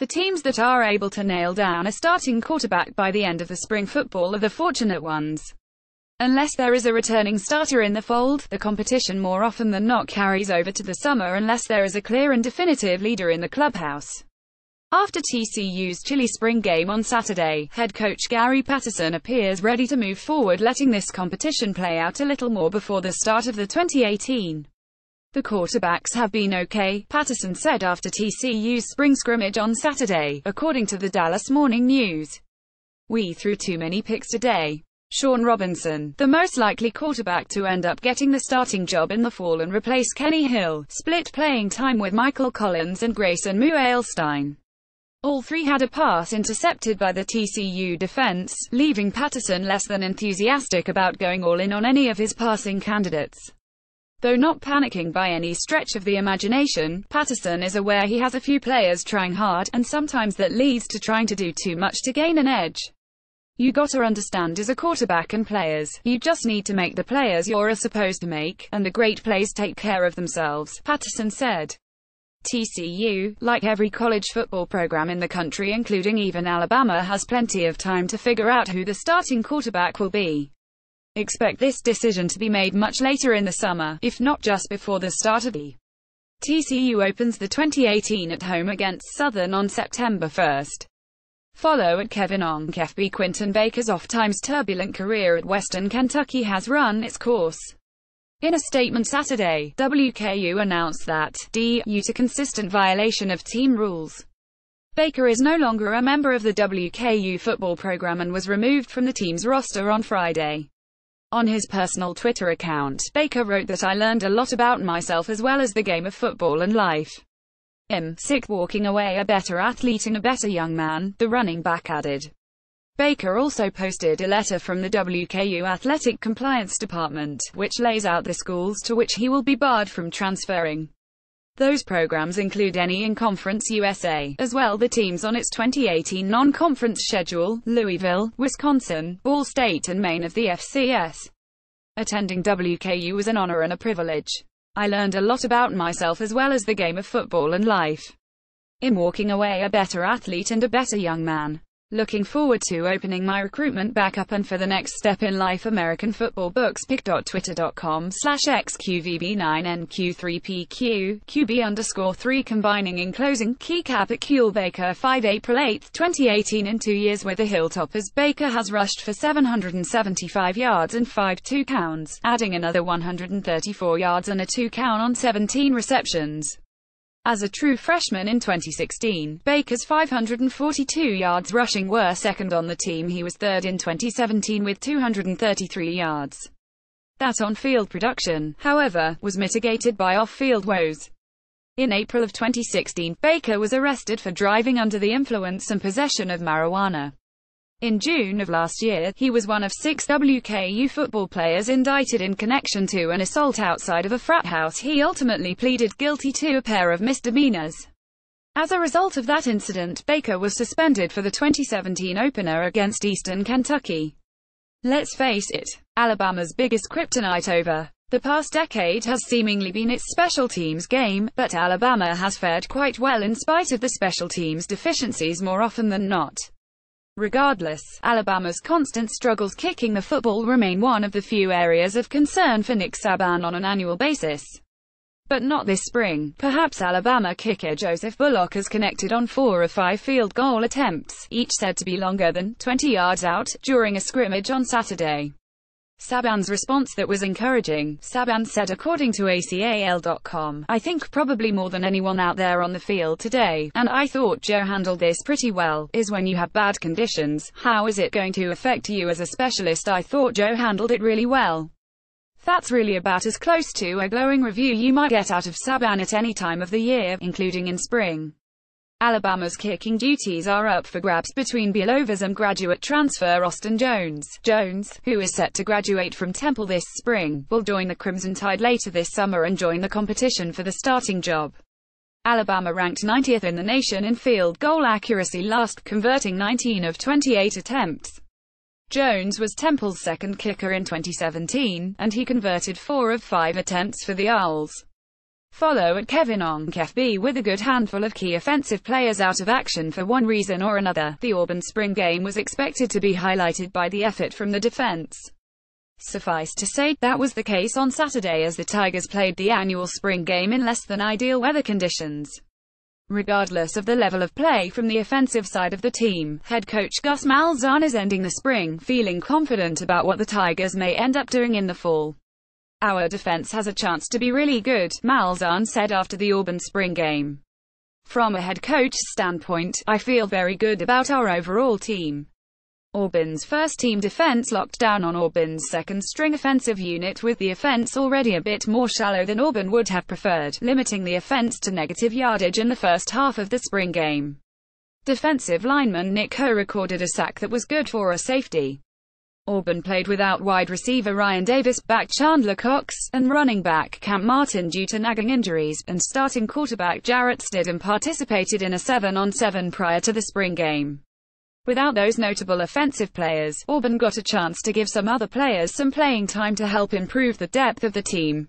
The teams that are able to nail down a starting quarterback by the end of the spring football are the fortunate ones. Unless there is a returning starter in the fold, the competition more often than not carries over to the summer unless there is a clear and definitive leader in the clubhouse. After TCU's chilly spring game on Saturday, head coach Gary Patterson appears ready to move forward, letting this competition play out a little more before the start of the 2018. The quarterbacks have been okay, Patterson said after TCU's spring scrimmage on Saturday, according to the Dallas Morning News. We threw too many picks today. Sean Robinson, the most likely quarterback to end up getting the starting job in the fall and replace Kenny Hill, split playing time with Michael Collins and Grayson Muehlstein. All three had a pass intercepted by the TCU defense, leaving Patterson less than enthusiastic about going all in on any of his passing candidates. Though not panicking by any stretch of the imagination, Patterson is aware he has a few players trying hard, and sometimes that leads to trying to do too much to gain an edge. You gotta understand, as a quarterback and players, you just need to make the players you're supposed to make, and the great plays take care of themselves, Patterson said. TCU, like every college football program in the country including even Alabama, has plenty of time to figure out who the starting quarterback will be. Expect this decision to be made much later in the summer, if not just before the start of the TCU opens the 2018 at home against Southern on September 1st. Follow at Kevin Ong. FB Quinton Baker's oft-times turbulent career at Western Kentucky has run its course. In a statement Saturday, WKU announced that, due to consistent violation of team rules, Baker is no longer a member of the WKU football program and was removed from the team's roster on Friday. On his personal Twitter account, Baker wrote that I learned a lot about myself as well as the game of football and life. I'm sick walking away a better athlete and a better young man, the running back added. Baker also posted a letter from the WKU Athletic Compliance Department, which lays out the schools to which he will be barred from transferring. Those programs include any in Conference USA, as well the teams on its 2018 non-conference schedule, Louisville, Wisconsin, Ball State and Maine of the FCS. Attending WKU was an honor and a privilege. I learned a lot about myself as well as the game of football and life. I'm walking away a better athlete and a better young man. Looking forward to opening my recruitment back up and for the next step in life. American Football Books. pic.twitter.com/xqvb9nq3pq QB_3 combining in closing key cap at Kuhl Baker 5 April 8, 2018. In 2 years with the Hilltoppers, Baker has rushed for 775 yards and 5 touchdowns, adding another 134 yards and a touchdown on 17 receptions. As a true freshman in 2016, Baker's 542 yards rushing were second on the team. He was third in 2017 with 233 yards. That on-field production, however, was mitigated by off-field woes. In April of 2016, Baker was arrested for driving under the influence and possession of marijuana. In June of last year, he was one of 6 WKU football players indicted in connection to an assault outside of a frat house. He ultimately pleaded guilty to a pair of misdemeanors. As a result of that incident, Baker was suspended for the 2017 opener against Eastern Kentucky. Let's face it, Alabama's biggest kryptonite over the past decade has seemingly been its special teams game, but Alabama has fared quite well in spite of the special teams deficiencies more often than not. Regardless, Alabama's constant struggles kicking the football remain one of the few areas of concern for Nick Saban on an annual basis. But not this spring. Perhaps Alabama kicker Joseph Bullock has connected on 4 of 5 field goal attempts, each said to be longer than 20 yards out, during a scrimmage on Saturday. Saban's response that was encouraging, Saban said according to ACAL.com, I think probably more than anyone out there on the field today, and I thought Joe handled this pretty well, is when you have bad conditions, how is it going to affect you as a specialist? I thought Joe handled it really well. That's really about as close to a glowing review you might get out of Saban at any time of the year, including in spring. Alabama's kicking duties are up for grabs between Villanova and graduate transfer Austin Jones. Jones, who is set to graduate from Temple this spring, will join the Crimson Tide later this summer and join the competition for the starting job. Alabama ranked 90th in the nation in field goal accuracy last, converting 19 of 28 attempts. Jones was Temple's second kicker in 2017, and he converted 4 of 5 attempts for the Owls. Follow at Kevin Onk FB. With a good handful of key offensive players out of action for one reason or another, the Auburn spring game was expected to be highlighted by the effort from the defense. Suffice to say, that was the case on Saturday as the Tigers played the annual spring game in less than ideal weather conditions. Regardless of the level of play from the offensive side of the team, head coach Gus Malzahn is ending the spring feeling confident about what the Tigers may end up doing in the fall. Our defense has a chance to be really good, Malzahn said after the Auburn spring game. From a head coach's standpoint, I feel very good about our overall team. Auburn's first-team defense locked down on Auburn's second-string offensive unit, with the offense already a bit more shallow than Auburn would have preferred, limiting the offense to negative yardage in the first half of the spring game. Defensive lineman Nick Ho recorded a sack that was good for a safety. Auburn played without wide receiver Ryan Davis, back Chandler Cox, and running back Camp Martin due to nagging injuries, and starting quarterback Jarrett Stidham participated in a 7-on-7 prior to the spring game. Without those notable offensive players, Auburn got a chance to give some other players some playing time to help improve the depth of the team.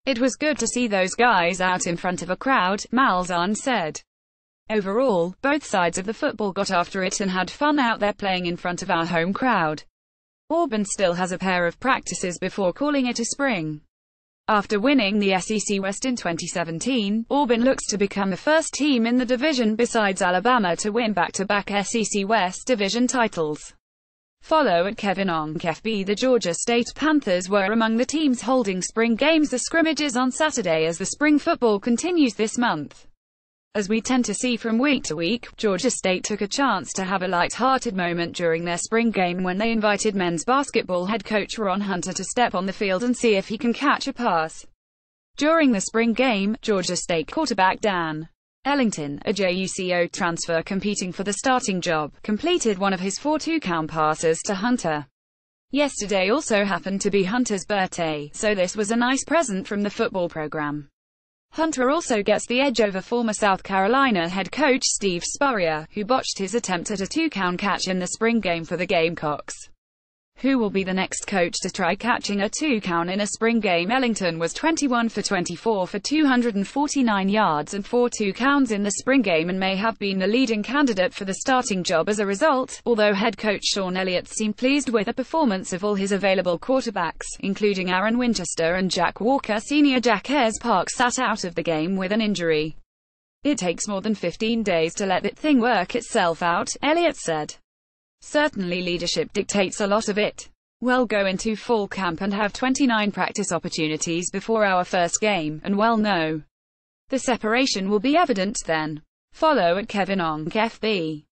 It was good to see those guys out in front of a crowd, Malzahn said. Overall, both sides of the football got after it and had fun out there playing in front of our home crowd. Auburn still has a pair of practices before calling it a spring. After winning the SEC West in 2017, Auburn looks to become the first team in the division besides Alabama to win back-to-back SEC West division titles. Follow at Kevin Onk FB. The Georgia State Panthers were among the teams holding spring games. The scrimmages on Saturday as the spring football continues this month. As we tend to see from week to week, Georgia State took a chance to have a light-hearted moment during their spring game when they invited men's basketball head coach Ron Hunter to step on the field and see if he can catch a pass. During the spring game, Georgia State quarterback Dan Ellington, a JUCO transfer competing for the starting job, completed one of his 4 two-count passes to Hunter. Yesterday also happened to be Hunter's birthday, so this was a nice present from the football program. Hunter also gets the edge over former South Carolina head coach Steve Spurrier, who botched his attempt at a 2-count catch in the spring game for the Gamecocks. Who will be the next coach to try catching a 2-count in a spring game? Ellington was 21 for 24 for 249 yards and 4 2-counts in the spring game and may have been the leading candidate for the starting job as a result, although head coach Sean Elliott seemed pleased with the performance of all his available quarterbacks, including Aaron Winchester and Jack Walker Sr. Jack Ayers Park sat out of the game with an injury. It takes more than 15 days to let that thing work itself out, Elliott said. Certainly leadership dictates a lot of it. We'll go into fall camp and have 29 practice opportunities before our first game, and the separation will be evident then. Follow at Kevin Onk FB.